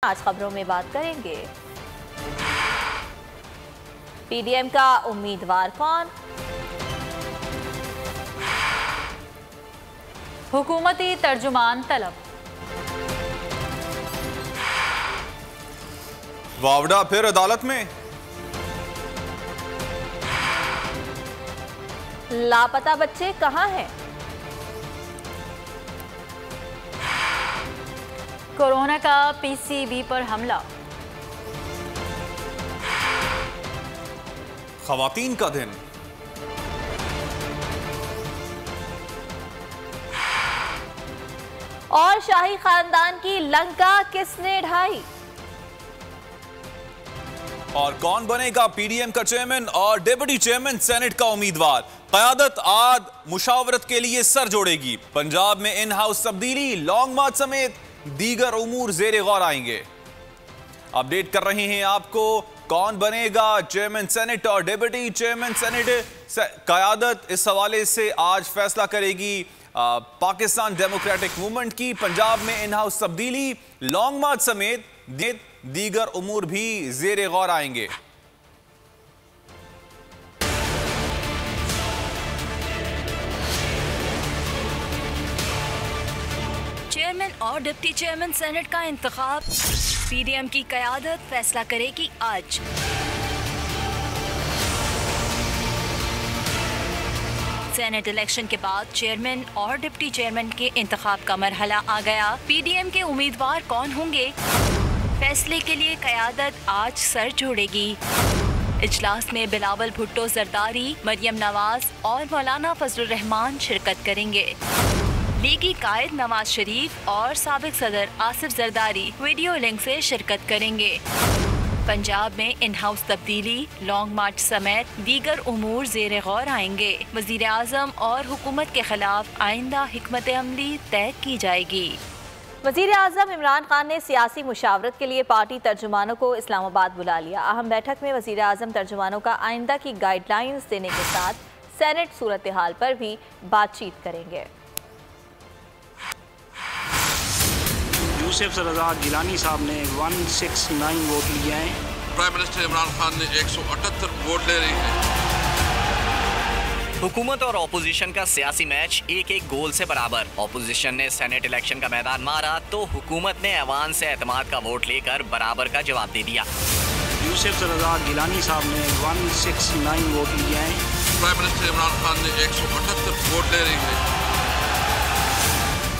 आज खबरों में बात करेंगे, पीडीएम का उम्मीदवार कौन, हुकूमती तर्जुमान तलब, वावड़ा फिर अदालत में, लापता बच्चे कहां हैं, कोरोना का पीसीबी पर हमला, खवातीन का दिन, और शाही खानदान की लंका किसने ढाई, और कौन बनेगा पीडीएम का चेयरमैन और डिप्टी चेयरमैन सेनेट का उम्मीदवार। क़यादत आज मुशावरत के लिए सर जोड़ेगी। पंजाब में इन हाउस तब्दीली, लॉन्ग मार्च समेत दीगर उमूर जेर गौर आएंगे। अपडेट कर रहे हैं आपको कौन बनेगा चेयरमैन सेनेट और डिप्टी चेयरमैन सेनेट। क़यादत इस हवाले से आज फैसला करेगी पाकिस्तान डेमोक्रेटिक मूवमेंट की। पंजाब में इन हाउस तब्दीली, लॉन्ग मार्च समेत दीगर उमूर भी जेर गौर आएंगे। चेयरमैन और डिप्टी चेयरमैन सेनेट का इंतखाब पीडीएम की क़यादत फैसला करेगी आज। सेनेट इलेक्शन के बाद चेयरमैन और डिप्टी चेयरमैन के इंतखाब का मरहला आ गया। पीडीएम के उम्मीदवार कौन होंगे, फैसले के लिए क़यादत आज सर जोड़ेगी। इजलास में बिलावल भुट्टो जरदारी, मरियम नवाज और मौलाना फजलुर रहमान शिरकत करेंगे। लीगी कायद नवाज शरीफ और साबिक सदर आसिफ जरदारी वीडियो लिंक से शिरकत करेंगे। पंजाब में इन हाउस तब्दीली, लॉन्ग मार्च समेत दीगर उमूर जेर गौर आएंगे। वजीर आजम और हुकूमत के खिलाफ आइंदा हिकमत अमली तय की जाएगी। वजीर आजम इमरान खान ने सियासी मुशावरत के लिए पार्टी तर्जुमानों को इस्लामाबाद बुला लिया। अहम बैठक में वजीर आजम तर्जुमानों का आइंदा की गाइडलाइंस देने के साथ सेनेट सूरत हाल पर भी बातचीत करेंगे। यूसुफ रज़ा गिलानी साहब ने 169 वोट लिए हैं। प्राइम मिनिस्टर इमरान खान ने 178 वोट ले रहे हैं। हुकूमत और ऑपोजिशन का सियासी मैच एक एक गोल से बराबर। ऑपोजिशन ने सेनेट इलेक्शन का मैदान मारा तो हुकूमत ने ऐवान से एतमाद का वोट लेकर बराबर का जवाब दे दिया। यूसुफ रज़ा गिलानी साहब ने 169 वोट लिए हैं। प्राइम मिनिस्टर इमरान खान ने 178 वोट ले रहे हैं।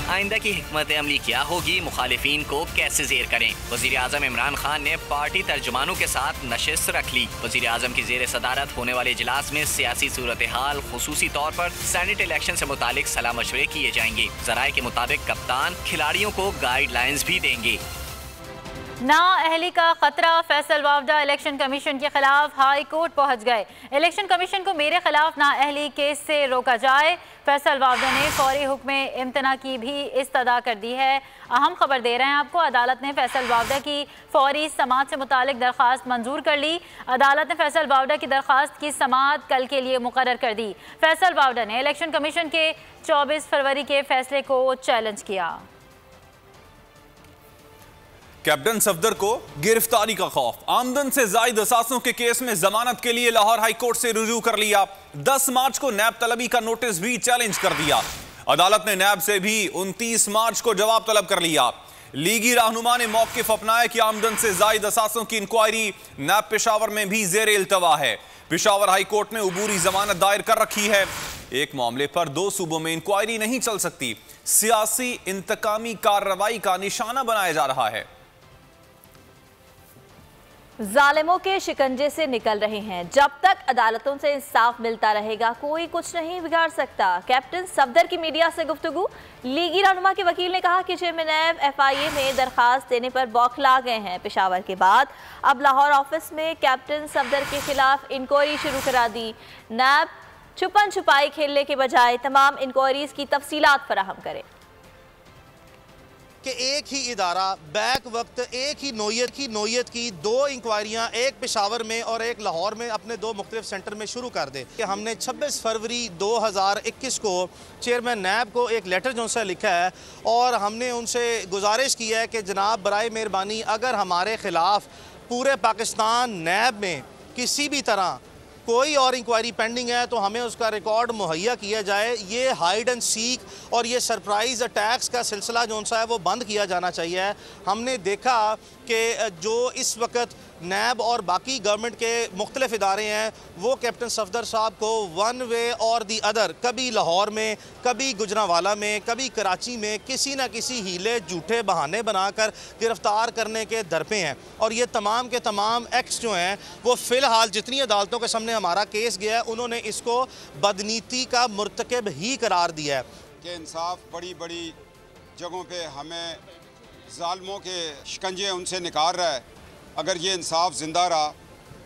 आइंदा की हिकमत अमली क्या होगी, मुखालिफिन को कैसे जेर करें। वजीर आजम इमरान खान ने पार्टी तर्जुमानों के साथ नशिस्त रख ली। वजीर आजम की जेर सदारत होने वाले इजलास में सियासी सूरत हाल, खुसूसी तौर पर सेनेट इलेक्शन से मुतालिक सलाह मशवरे किए जाएंगे। जराये के मुताबिक कप्तान खिलाड़ियों को गाइडलाइंस भी देंगे। ना अहली का खतरा, फैसल वावडा इलेक्शन कमीशन के खिलाफ हाई कोर्ट पहुंच गए। इलेक्शन कमीशन को मेरे खिलाफ ना अहली केस से रोका जाए। फैसल वावडा ने फौरी हुक्म इम्तना की भी इस्तदा कर दी है। अहम खबर दे रहे हैं आपको, अदालत ने फैसल वावडा की फौरी समाअत से मुतालिक दरख्वास्त मंजूर कर ली। अदालत ने फैसल वावडा की दरख्वास्त की समाअत कल के लिए मुकर्रर कर दी। फैसल वावडा ने इलेक्शन कमीशन के 24 फरवरी के फैसले को चैलेंज किया। कैप्टन सफदर को गिरफ्तारी का खौफ, आमदन से जायद असासों के केस में जमानत के लिए लाहौर हाई कोर्ट से रुजू कर लिया। 10 मार्च को नैब तलबी का नोटिस भी चैलेंज कर दिया। अदालत ने नैब से भी 29 मार्च को जवाब तलब कर लिया। लीगी रहनुमा ने मौकिफ अपनाया कि आमदन से जायद असासों की इंक्वायरी नैब पेशावर में भी जेर इल्तवा है। पेशावर हाई कोर्ट में उबूरी जमानत दायर कर रखी है। एक मामले पर 2 सूबों में इंक्वायरी नहीं चल सकती। सियासी इंतकामी कार्रवाई का निशाना बनाया जा रहा है। जालिमों के शिकंजे से निकल रहे हैं। जब तक अदालतों से इंसाफ मिलता रहेगा कोई कुछ नहीं बिगाड़ सकता। कैप्टन सफदर की मीडिया से गुफ्तगू। लीगी रहनुमा के वकील ने कहा कि चेयरमैन नैब FIA में दरखास्त देने पर बौखला गए हैं। पेशावर के बाद अब लाहौर ऑफिस में कैप्टन सफदर के खिलाफ इंक्वायरी शुरू करा दी। नैब छुपन छुपाई खेलने के बजाय तमाम इंक्वायरीज की तफसीलात फराहम करे। कि एक ही इदारा बैक वक्त एक ही नोयत की 2 इंक्वायरियाँ, एक पेशावर में और एक लाहौर में अपने 2 मुख्तलिफ सेंटर में शुरू कर दे। हमने 26 फरवरी 2021 को चेयरमैन नैब को एक लेटर जो सा लिखा है और हमने उनसे गुजारिश की है कि जनाब बराए मेहरबानी अगर हमारे ख़िलाफ़ पूरे पाकिस्तान नैब में किसी भी तरह कोई और इंक्वायरी पेंडिंग है तो हमें उसका रिकॉर्ड मुहैया किया जाए। ये हाइड एंड सीक और ये सरप्राइज़ अटैक्स का सिलसिला जो सा है वो बंद किया जाना चाहिए। हमने देखा कि जो इस वक्त नैब और बाकी गवर्नमेंट के मुख्तलिफ इदारे हैं वो कैप्टन सफदर साहब को वन वे और दी अदर, कभी लाहौर में, कभी गुजरांवाला में, कभी कराची में किसी न किसी हीले झूठे बहाने बनाकर गिरफ्तार करने के दरपे हैं। और ये तमाम के तमाम एक्ट्स जो हैं वो फ़िलहाल जितनी अदालतों के सामने हमारा केस गया है उन्होंने इसको बदनीति का मुर्तकब ही करार दिया है कि इंसाफ बड़ी बड़ी जगहों पर हमें ज़ालिमों के शिकंजे उनसे निकाल रहा है। अगर ये इंसाफ ज़िंदा रहा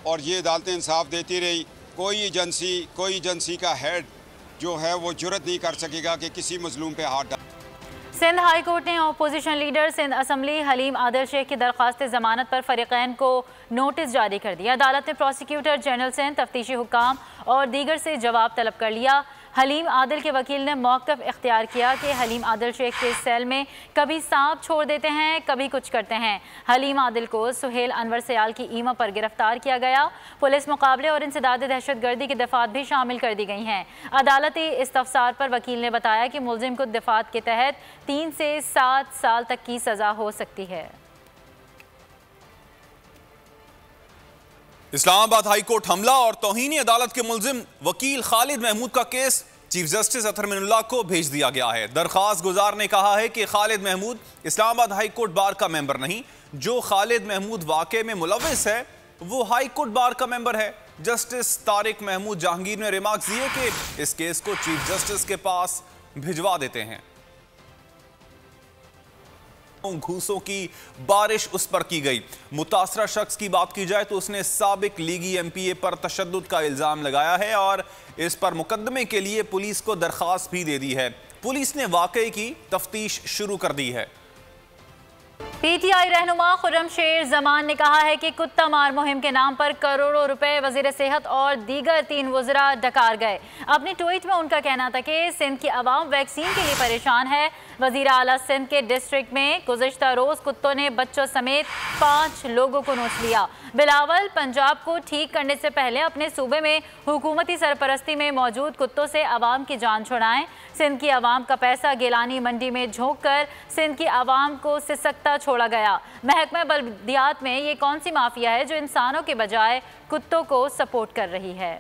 और ये अदालतें इंसाफ देती रही, कोई एजेंसी का हेड जो है वो जुर्रत नहीं कर सकेगा कि किसी मजलूम पे हाथ डाले। सिंध हाई कोर्ट ने opposition leader Sindh assembly Haleem Adil Sheikh की दरख्वास्त ज़मानत पर फरीक़ैन को नोटिस जारी कर दिया। अदालत ने प्रोसिक्यूटर जनरल सिंध, तफ्तीशी हुक्काम और दीगर से जवाब तलब कर लिया। हलीम आदिल के वकील ने मौक़िफ़ इख्तियार किया कि हलीम आदिल शेख के सेल में कभी सांप छोड़ देते हैं, कभी कुछ करते हैं। हलीम आदिल को सुहेल अनवर सयाल की ईमा पर गिरफ्तार किया गया। पुलिस मुकाबले और इंसदाद दहशतगर्दी की दफ़ात भी शामिल कर दी गई हैं। अदालती इस्तफसार पर वकील ने बताया कि मुलजिम को दफ़ात के तहत 3 से 7 साल तक की सज़ा हो सकती है। इस्लामाबाद हाई कोर्ट हमला और तौहीनी अदालत के मुलजिम वकील खालिद महमूद का case chief justice Athar Minallah को भेज दिया गया है। दरख्वास्त गुजार ने कहा है कि Khalid Mahmood Islamabad high court bar का मेंबर नहीं, जो खालिद महमूद वाक़े में मुलव्विस है वो हाई कोर्ट बार का मेंबर है। जस्टिस तारिक महमूद जहांगीर ने रिमार्क्स दिए कि इस केस को चीफ जस्टिस के पास भिजवा देते हैं। घूसों की बारिश उस पर की गई। मुतासरा शख्स की बात की जाए तो उसने साबिक लीगी एमपीए पर तशद्दुद का इल्जाम लगाया है और इस पर मुकदमे के लिए पुलिस को दरखास्त भी दे दी है। पुलिस ने वाकये की तफ्तीश शुरू कर दी है। पीटीआई रहनुमा खुर्रम शेर जमान ने कहा है कि कुत्ता मार मुहिम के नाम पर करोड़ों रुपए वजीर सेहत और दीगर 3 वज़रा डकार गए। अपनी ट्वीट में उनका कहना था कि सिंध की आवाम वैक्सीन के लिए परेशान है। वज़ीर आला सिंध के डिस्ट्रिक्ट में गुज़िश्ता रोज़ कुत्तों ने बच्चों समेत 5 लोगों को नोच लिया। बिलावल पंजाब को ठीक करने से पहले अपने सूबे में हुकूमती सरपरस्ती में मौजूद कुत्तों से आवाम की जान छुड़ाएं। सिंध की आवाम का पैसा गिलानी मंडी में झोंक कर सिंध की आवाम को सिसकता छोड़ा गया। महकमा बल्दियात में ये कौन सी माफिया है जो इंसानों के बजाय कुत्तों को सपोर्ट कर रही है?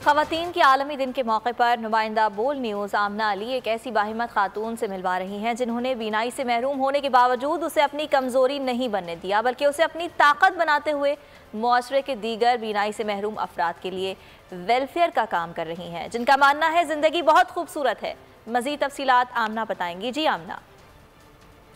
ख़वातीन के आलमी दिन के मौके पर नुमाइंदा बोल न्यूज़ आमना अली एक ऐसी बाहिम्मत खातून से मिलवा रही हैं जिन्होंने बीनाई से महरूम होने के बावजूद उसे अपनी कमज़ोरी नहीं बनने दिया, बल्कि उसे अपनी ताकत बनाते हुए मुआशरे के दीगर बीनाई से महरूम अफराद के लिए वेलफेयर का काम कर रही हैं, जिनका मानना है ज़िंदगी बहुत खूबसूरत है। मज़ीद तफसीलात आमना बताएंगी। जी आमना।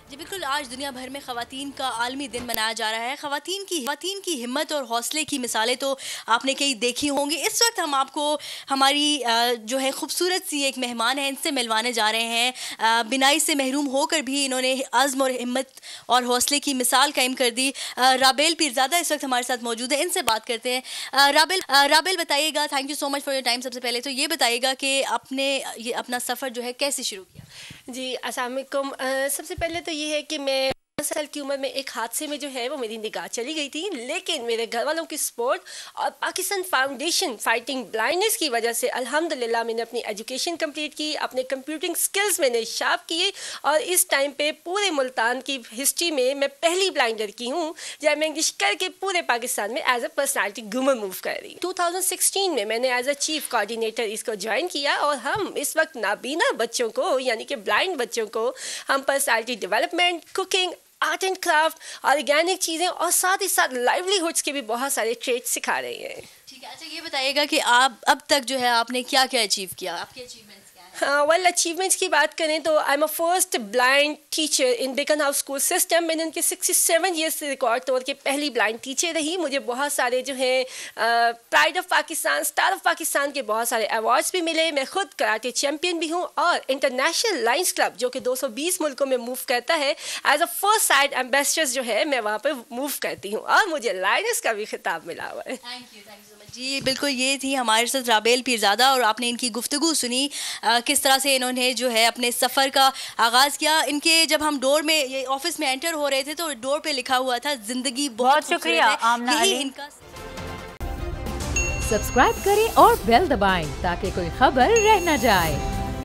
जी बिल्कुल, आज दुनिया भर में ख़वातीन का आलमी दिन मनाया जा रहा है। ख़वातीन की हिम्मत और हौसले की मिसालें तो आपने कई देखी होंगी। इस वक्त हम आपको हमारी जो है खूबसूरत सी एक मेहमान है, इनसे मिलवाने जा रहे हैं। बिनाई से महरूम होकर भी इन्होंने अज़्म और हिम्मत और हौसले की मिसाल कायम कर दी। राबेल पीरज़ादा इस वक्त हमारे साथ मौजूद है, इनसे बात करते हैं। राबेल बताइएगा, thank you so much for your time. सबसे पहले तो ये बताइएगा कि आपने ये अपना सफ़र जो है कैसे शुरू किया? जी अस्सलाम वालेकुम। सबसे पहले तो ये है कि मैं 10 साल की उम्र में एक हादसे में जो है वो मेरी निगाह चली गई थी, लेकिन मेरे घर वालों की सपोर्ट और पाकिस्तान फाउंडेशन फाइटिंग ब्लाइंडनेस की वजह से अल्हम्दुलिल्लाह मैंने अपनी एजुकेशन कंप्लीट की, अपने कंप्यूटिंग स्किल्स मैंने शार्प किए और इस टाइम पे पूरे मुल्तान की हिस्ट्री में मैं पहली ब्लाइंड लड़की हूँ जब मैं इंग्लिश करके पूरे पाकिस्तान में एज अ पर्सनैलिटी घूमर मूव कर रही। 2016 में मैंने एज अ चीफ कोऑर्डिनेटर इसको ज्वाइन किया और हम इस वक्त नाबीना बच्चों को यानी कि ब्लाइंड बच्चों को हम personality development, cooking, art and craft, organic चीज़ें और साथ ही साथ लाइवलीहुड्स के भी बहुत सारे ट्रेड सिखा रहे हैं। ठीक है, अच्छा ये बताइएगा कि आप अब तक जो है आपने क्या क्या अचीव किया, आपके अचीवमेंट्स क्या हैं? वेल अचीवमेंट्स की बात करें तो I am a first blind teacher in Beaconhouse school system. मैंने उनके 67 ईयर्स से रिकॉर्ड तोड़ के पहली ब्लाइंड टीचर रही। मुझे बहुत सारे जो है pride of Pakistan, star of Pakistan के बहुत सारे अवार्ड्स भी मिले। मैं खुद कराटे चैम्पियन भी हूँ और इंटरनेशनल लायंस क्लब जो कि 220 मुल्कों में मूव करता है, as a first side ambassador जो है मैं वहाँ पर मूव करती हूँ और मुझे लायंस का भी खिताब मिला हुआ है। थैंक यू सो मच जी। बिल्कुल, ये थी हमारे साथ राबेल पीरजादा और आपने इनकी गुफ्तगू सुनी किस तरह से इन्होंने जो है अपने सफ़र का आगाज़ किया। इनके जब हम डोर में ये ऑफिस में एंटर हो रहे थे तो डोर पे लिखा हुआ था ज़िंदगी बहुत शुक्रिया आमना अली। इनका सब्सक्राइब करें और बेल दबाएं ताकि कोई खबर रह न जाए।